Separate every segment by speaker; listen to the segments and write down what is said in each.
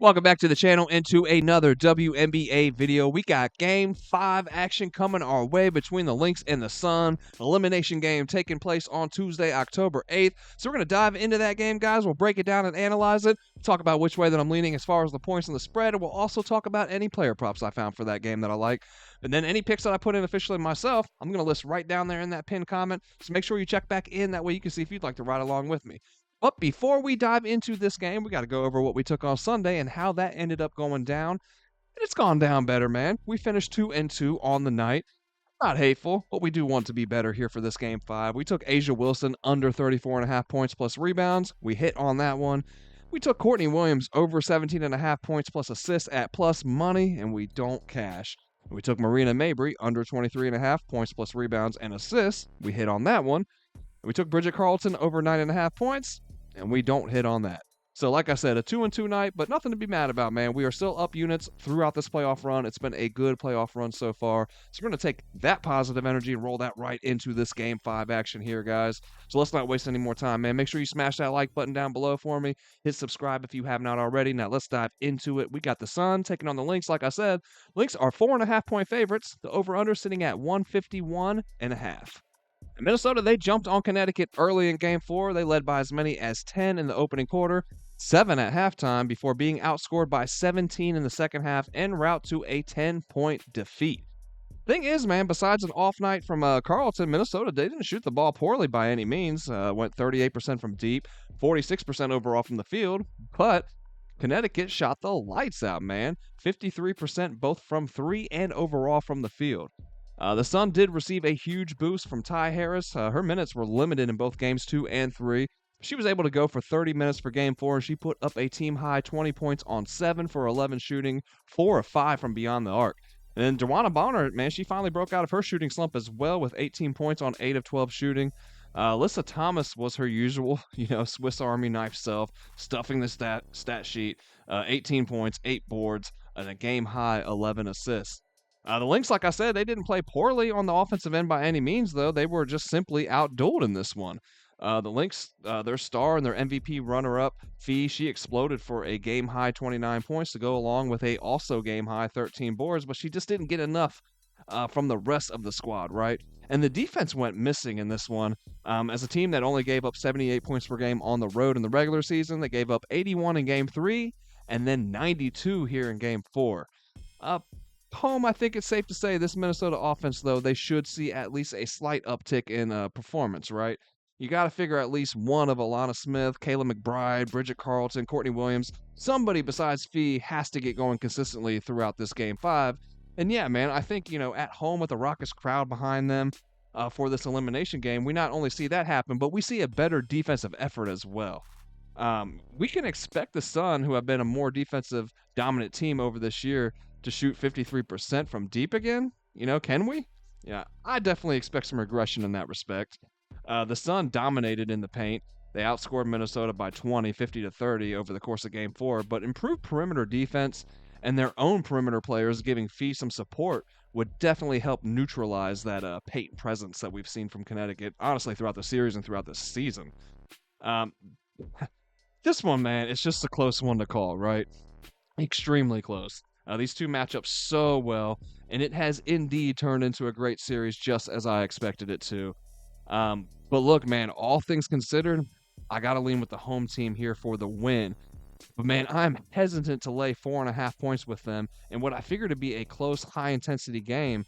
Speaker 1: Welcome back to the channel and to another WNBA video. We got Game 5 action coming our way between the Lynx and the Sun. Elimination game taking place on Tuesday, October 8th. So we're going to dive into that game, guys. We'll break it down and analyze it. Talk about which way that I'm leaning as far as the points and the spread. And we'll also talk about any player props I found for that game that I like. And then any picks that I put in officially myself, I'm going to list right down there in that pinned comment. So make sure you check back in. That way you can see if you'd like to ride along with me. But before we dive into this game, we got to go over what we took on Sunday and how that ended up going down. And it's gone down better, man. We finished 2-2 on the night. Not hateful, but we do want to be better here for this Game 5. We took Asia Wilson under 34.5 points plus rebounds. We hit on that one. We took Courtney Williams over 17.5 points plus assists at plus money, and we don't cash. We took Marina Mabry under 23.5 points plus rebounds and assists. We hit on that one. We took Bridget Carlton over 9.5 points, and we don't hit on that. So like I said, a 2-2 night, but nothing to be mad about, man. We are still up units throughout this playoff run. It's been a good playoff run so far. So we're going to take that positive energy and roll that right into this Game 5 action here, guys. So let's not waste any more time, man. Make sure you smash that like button down below for me. Hit subscribe if you have not already. Now let's dive into it. We got the Sun taking on the Lynx. Like I said, Lynx are 4.5 point favorites. The over-under sitting at 151.5. In Minnesota, they jumped on Connecticut early in Game 4. They led by as many as 10 in the opening quarter, 7 at halftime, before being outscored by 17 in the second half en route to a 10-point defeat. Thing is, man, besides an off night from Carlton, Minnesota, they didn't shoot the ball poorly by any means. Went 38% from deep, 46% overall from the field, but Connecticut shot the lights out, man. 53% both from three and overall from the field. The Sun did receive a huge boost from Ty Harris. Her minutes were limited in both games 2 and 3. She was able to go for 30 minutes for game 4, and she put up a team-high 20 points on 7 for 11 shooting, 4 of 5 from beyond the arc. And then Dewana Bonner, man, she finally broke out of her shooting slump as well with 18 points on 8 of 12 shooting. Alyssa Thomas was her usual, Swiss Army knife self, stuffing the stat sheet. 18 points, 8 boards, and a game-high 11 assists. The Lynx, like I said, they didn't play poorly on the offensive end by any means, though. They were just simply outdueled in this one. The Lynx, their star and their MVP runner-up, Fee, she exploded for a game-high 29 points to go along with a also game-high 13 boards, but she just didn't get enough from the rest of the squad, right? And the defense went missing in this one. As a team that only gave up 78 points per game on the road in the regular season, they gave up 81 in Game 3 and then 92 here in Game 4. Home, I think it's safe to say this Minnesota offense, though, they should see at least a slight uptick in performance, right? You got to figure at least one of Alana Smith, Kayla McBride, Bridget Carlton, Courtney Williams, somebody besides Fee has to get going consistently throughout this Game 5. And yeah, man, I think, at home with a raucous crowd behind them for this elimination game, we not only see that happen, but we see a better defensive effort as well. We can expect the Sun, who have been a more defensive dominant team over this year, to shoot 53% from deep again? Can we? Yeah, I definitely expect some regression in that respect. The Sun dominated in the paint. They outscored Minnesota by 20, 50-30 over the course of Game 4, but improved perimeter defense and their own perimeter players giving Fee some support would definitely help neutralize that paint presence that we've seen from Connecticut, honestly, throughout the series and throughout the season. This one, man, it's just a close one to call, right? Extremely close. These two match up so well, and it has indeed turned into a great series just as I expected it to. But look, man, all things considered, I got to lean with the home team here for the win. But, man, I'm hesitant to lay 4.5 points with them in what I figure to be a close, high-intensity game.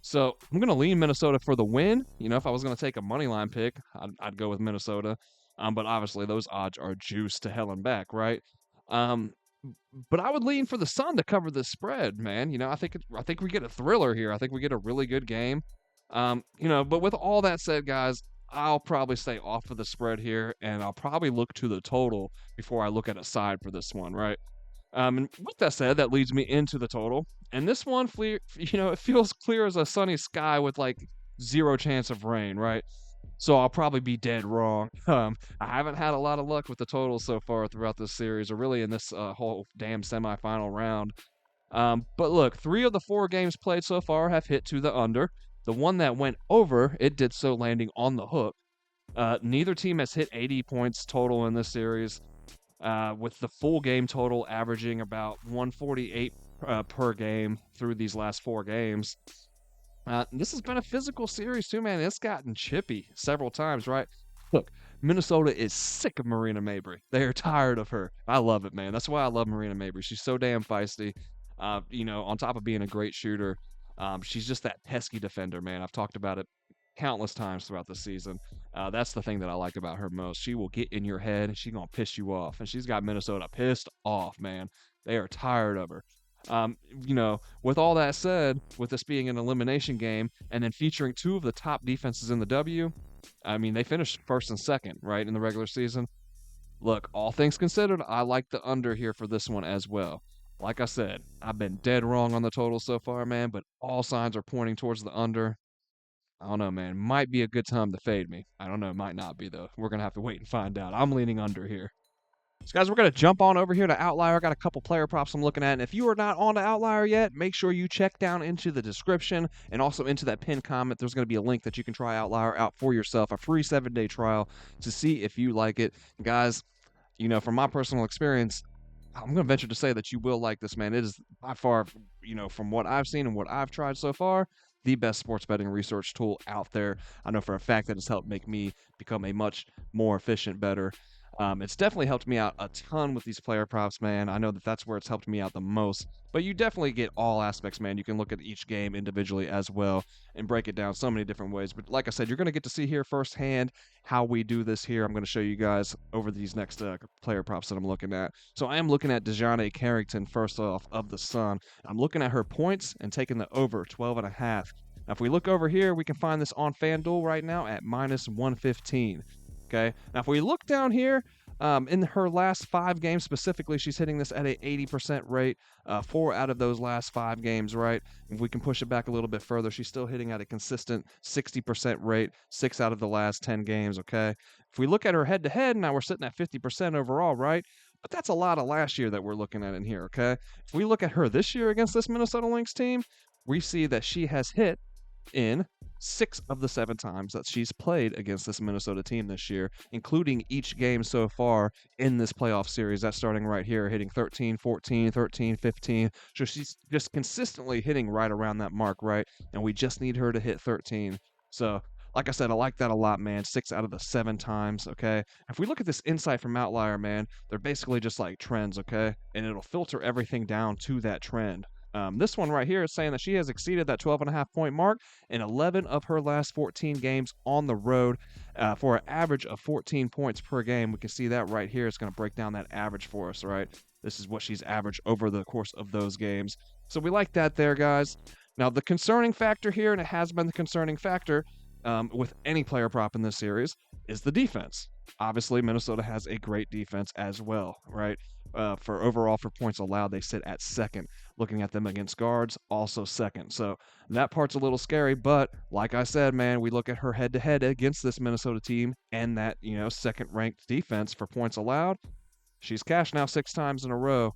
Speaker 1: So I'm going to lean Minnesota for the win. If I was going to take a money line pick, I'd go with Minnesota. But obviously those odds are juiced to hell and back, right? But I would lean for the Sun to cover the spread, man. I think we get a thriller here. I think we get a really good game. But with all that said, guys, I'll probably stay off of the spread here, and I'll probably look to the total before I look at a side for this one, right? And with that said, that leads me into the total. And this one, it feels clear as a sunny sky with like 0 chance of rain, right? So I'll probably be dead wrong. I haven't had a lot of luck with the totals so far throughout this series, or really in this whole damn semifinal round. But look, 3 of the 4 games played so far have hit to the under. The one that went over, it did so landing on the hook. Neither team has hit 80 points total in this series. with the full game total averaging about 148 per game through these last 4 games. This has been a physical series too, man. It's gotten chippy several times, right? Look, Minnesota is sick of Marina Mabrey. They are tired of her. I love it, man. That's why I love Marina Mabrey. She's so damn feisty. On top of being a great shooter, she's just that pesky defender, man. I've talked about it countless times throughout the season. That's the thing that I like about her most. She will get in your head and she's gonna piss you off. And she's got Minnesota pissed off, man. They are tired of her. With all that said, with this being an elimination game and then featuring two of the top defenses in the W, I mean, they finished first and second, right, in the regular season. Look, all things considered, I like the under here for this one as well. Like I said, I've been dead wrong on the total so far, man, but all signs are pointing towards the under. I don't know, man. Might be a good time to fade me. I don't know. Might not be, though. We're going to have to wait and find out. I'm leaning under here. So, guys, we're going to jump on over here to Outlier. I got a couple player props I'm looking at. And if you are not on to Outlier yet, make sure you check down into the description and also into that pinned comment. There's going to be a link that you can try Outlier out for yourself, a free 7-day trial to see if you like it. Guys, from my personal experience, I'm going to venture to say that you will like this, man. It is by far, from what I've seen and what I've tried so far, the best sports betting research tool out there. I know for a fact that it's helped make me become a much more efficient bettor. It's definitely helped me out a ton with these player props, man. I know that that's where it's helped me out the most. But you definitely get all aspects, man. You can look at each game individually as well and break it down so many different ways. But like I said, you're going to get to see here firsthand how we do this here. I'm going to show you guys over these next player props that I'm looking at. So I am looking at DeJounte Carrington first off of the Sun. I'm looking at her points and taking the over 12.5. Now, if we look over here, we can find this on FanDuel right now at minus 115. Okay. Now, if we look down here, in her last 5 games specifically, she's hitting this at a 80% rate. 4 out of those last 5 games, right? If we can push it back a little bit further, she's still hitting at a consistent 60% rate, 6 out of the last 10 games, okay? If we look at her head-to-head, now we're sitting at 50% overall, right? But that's a lot of last year that we're looking at in here, okay? If we look at her this year against this Minnesota Lynx team, we see that she has hit in 6 of the 7 times that she's played against this Minnesota team this year, including each game so far in this playoff series. That's starting right here, hitting 13, 14, 13, 15. So she's just consistently hitting right around that mark, right? And we just need her to hit 13. So, like I said, I like that a lot, man. 6 out of the 7 times, okay? If we look at this insight from Outlier, man, they're basically just like trends, okay? And it'll filter everything down to that trend. This one right here is saying that she has exceeded that 12.5 point mark in 11 of her last 14 games on the road for an average of 14 points per game. We can see that right here. It's going to break down that average for us, right? This is what she's averaged over the course of those games. So we like that there, guys. Now, the concerning factor here, and it has been the concerning factor with any player prop in this series, is the defense. Obviously, Minnesota has a great defense as well, right? For points allowed, they sit at second. Looking at them against guards, also second. So that part's a little scary, but like I said, man, we look at her head-to-head against this Minnesota team and that, second-ranked defense for points allowed. She's cashed now 6 times in a row,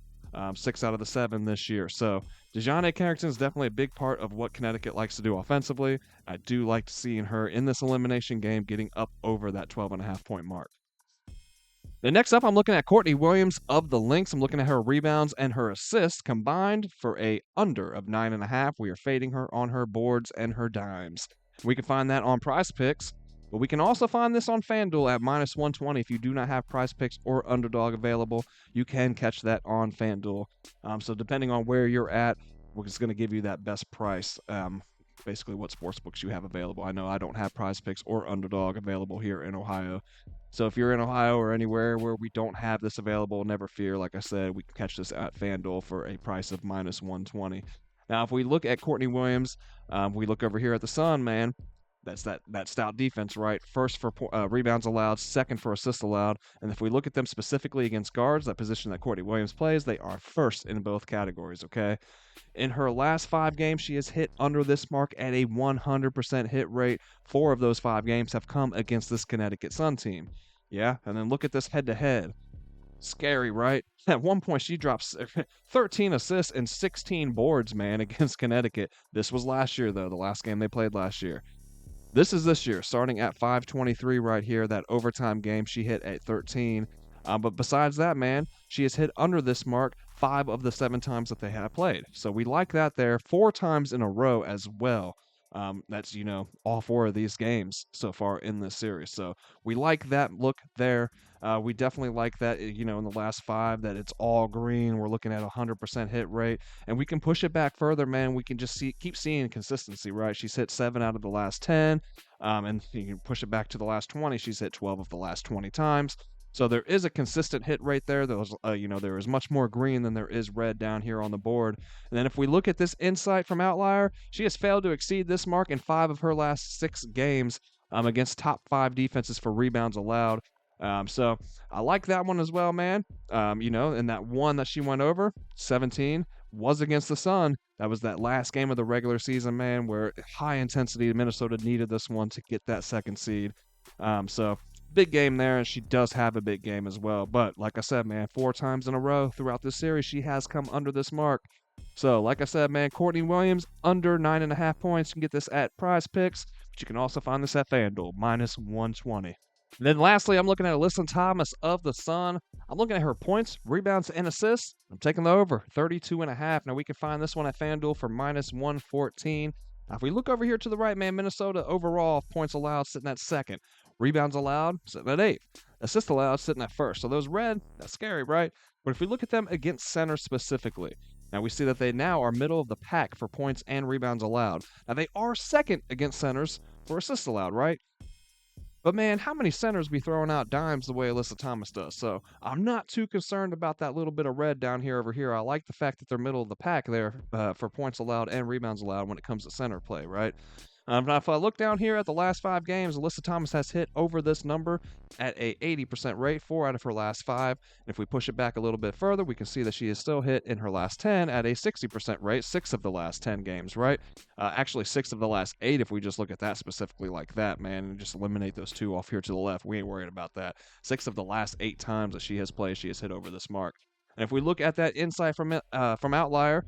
Speaker 1: 6 out of the 7 this year. So DeJounte Carrington is definitely a big part of what Connecticut likes to do offensively. I do like seeing her in this elimination game getting up over that 12.5 point mark. Then next up, I'm looking at Courtney Williams of the Lynx. I'm looking at her rebounds and her assists combined for a under of 9.5. We are fading her on her boards and her dimes. We can find that on Prize Picks, but we can also find this on FanDuel at minus 120. If you do not have Prize Picks or Underdog available, you can catch that on FanDuel. So depending on where you're at, we're just going to give you that best price. Basically what sportsbooks you have available. I know I don't have Prize Picks or Underdog available here in Ohio. So if you're in Ohio or anywhere where we don't have this available, never fear. Like I said, we can catch this at FanDuel for a price of minus 120. Now, if we look at Courtney Williams, we look over here at the Sun, man. That's that stout defense, right? First for rebounds allowed, second for assists allowed. And if we look at them specifically against guards, that position that Courtney Williams plays, they are first in both categories, okay? In her last 5 games, she has hit under this mark at a 100% hit rate. 4 of those 5 games have come against this Connecticut Sun team. Yeah, and then look at this head-to-head. Scary, right? At one point, she drops 13 assists and 16 boards, man, against Connecticut. This was last year, though, the last game they played last year. This is this year, starting at 523 right here. That overtime game, she hit at 13. But besides that, man, she has hit under this mark 5 of the 7 times that they have played. So we like that there. 4 times in a row as well. That's, all 4 of these games so far in this series. So we like that look there. We definitely like that, in the last 5 that it's all green. We're looking at 100% hit rate, and we can push it back further, man. We can just keep seeing consistency, right? She's hit 7 out of the last 10, and you can push it back to the last 20. She's hit 12 of the last 20 times. So there is a consistent hit rate there. There is much more green than there is red down here on the board. And then if we look at this insight from Outlier, she has failed to exceed this mark in 5 of her last 6 games against top 5 defenses for rebounds allowed. So I like that one as well, man. And that one that she went over, 17, was against the Sun. That was that last game of the regular season, man, where high intensity Minnesota needed this one to get that second seed. So big game there, and she does have a big game as well. But like I said, man, 4 times in a row throughout this series, she has come under this mark. So like I said, man, Courtney Williams under 9.5 points. You can get this at Prize Picks, but you can also find this at FanDuel, -120. And then lastly, I'm looking at Alyssa Thomas of the Sun. I'm looking at her points, rebounds, and assists. I'm taking the over, 32.5. Now we can find this one at FanDuel for -114. Now if we look over here to the right, man, Minnesota overall points allowed sitting at second. Rebounds allowed, sitting at 8th. Assists allowed, sitting at 1st. So those red, that's scary, right? But if we look at them against center specifically, now we see that they now are middle of the pack for points and rebounds allowed. Now they are second against centers for assists allowed, right? But man, how many centers be throwing out dimes the way Alyssa Thomas does? So I'm not too concerned about that little bit of red down here over here. I like the fact that they're middle of the pack there for points allowed and rebounds allowed when it comes to center play, right? Now, if I look down here at the last 5 games, Alyssa Thomas has hit over this number at a 80% rate, 4 out of her last 5. And if we push it back a little bit further, we can see that she has still hit in her last 10 at a 60% rate, 6 of the last 10 games, right? Actually, 6 of the last 8 if we just look at that specifically like that, man, and just eliminate those 2 off here to the left. We ain't worried about that. 6 of the last 8 times that she has played, she has hit over this mark. And if we look at that insight from Outlier,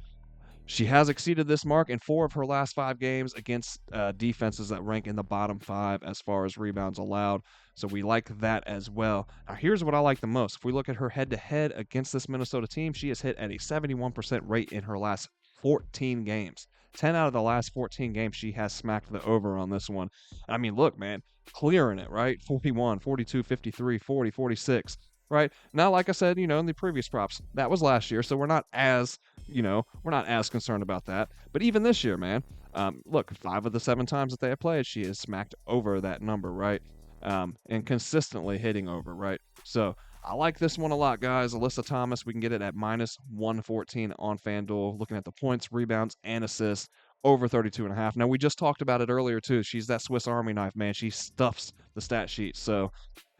Speaker 1: she has exceeded this mark in 4 of her last 5 games against defenses that rank in the bottom 5 as far as rebounds allowed. So we like that as well. Now, here's what I like the most. If we look at her head-to-head against this Minnesota team, she has hit at a 71% rate in her last 14 games. 10 out of the last 14 games, she has smacked the over on this one. I mean, look, man, clearing it, right? 41, 42, 53, 40, 46. Right now, like I said, in the previous props, that was last year, so we're not as concerned about that. But even this year, man, look, 5 of the 7 times that they have played, she has smacked over that number, right? And consistently hitting over, right? So I like this one a lot, guys. Alyssa Thomas, we can get it at -114 on FanDuel. Looking at the points, rebounds, and assists, over 32.5. Now we just talked about it earlier too. She's that Swiss Army knife, man. She stuffs the stat sheet. So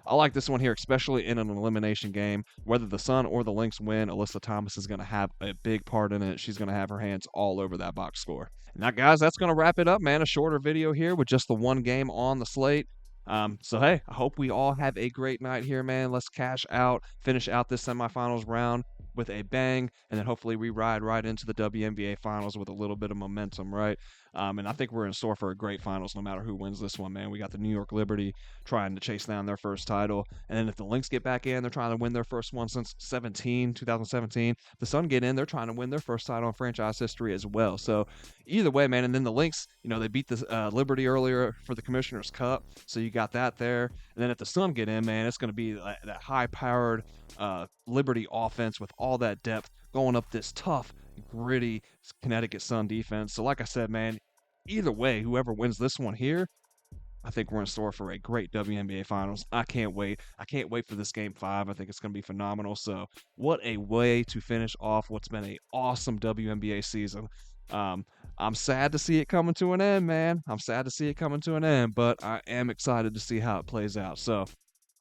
Speaker 1: I like this one here, especially in an elimination game. Whether the Sun or the Lynx win, Alyssa Thomas is going to have a big part in it. She's going to have her hands all over that box score. Now, guys, that's going to wrap it up, man. A shorter video here with just the one game on the slate. So, hey, I hope we all have a great night here, man. Let's cash out, finish out this semifinals round with a bang, and then hopefully we ride right into the WNBA finals with a little bit of momentum, right? And I think we're in store for a great finals no matter who wins this one, man. We got the New York Liberty trying to chase down their first title. And then if the Lynx get back in, they're trying to win their first one since 2017. The Sun get in, they're trying to win their first title in franchise history as well. So either way, man. And then the Lynx, they beat the Liberty earlier for the Commissioner's Cup. So you got that there. And then if the Sun get in, man, it's going to be that high-powered Liberty offense with all that depth going up this tough, gritty Connecticut Sun defense. So like I said, man, either way, whoever wins this one here, I think we're in store for a great WNBA Finals. I can't wait. I can't wait for this Game 5. I think it's going to be phenomenal. So what a way to finish off what's been an awesome WNBA season. I'm sad to see it coming to an end, man. I'm sad to see it coming to an end, but I am excited to see how it plays out. So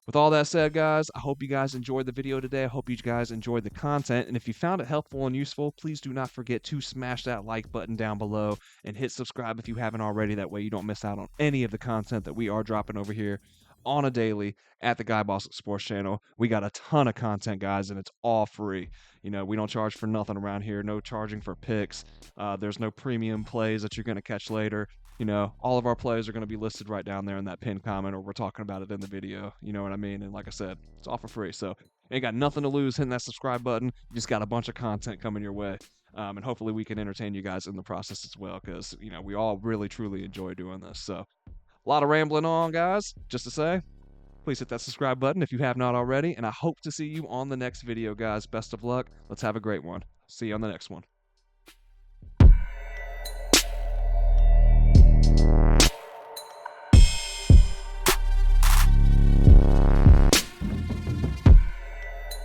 Speaker 1: with all that said, guys, I hope you guys enjoyed the video today. I hope you guys enjoyed the content. And if you found it helpful and useful, please do not forget to smash that like button down below and hit subscribe if you haven't already. That way you don't miss out on any of the content that we are dropping over here on a daily at the Guy Boss Sports channel. We got a ton of content, guys, and it's all free. We don't charge for nothing around here. No charging for picks. There's no premium plays that you're going to catch later. You know, all of our plays are going to be listed right down there in that pinned comment, or we're talking about it in the video. You know what I mean? And like I said, it's all for free. So you ain't got nothing to lose hitting that subscribe button. You just got a bunch of content coming your way. And hopefully we can entertain you guys in the process as well, because, you know, we all really, truly enjoy doing this. So a lot of rambling on, guys. Just to say, please hit that subscribe button if you have not already. And I hope to see you on the next video, guys. Best of luck. Let's have a great one. See you on the next one.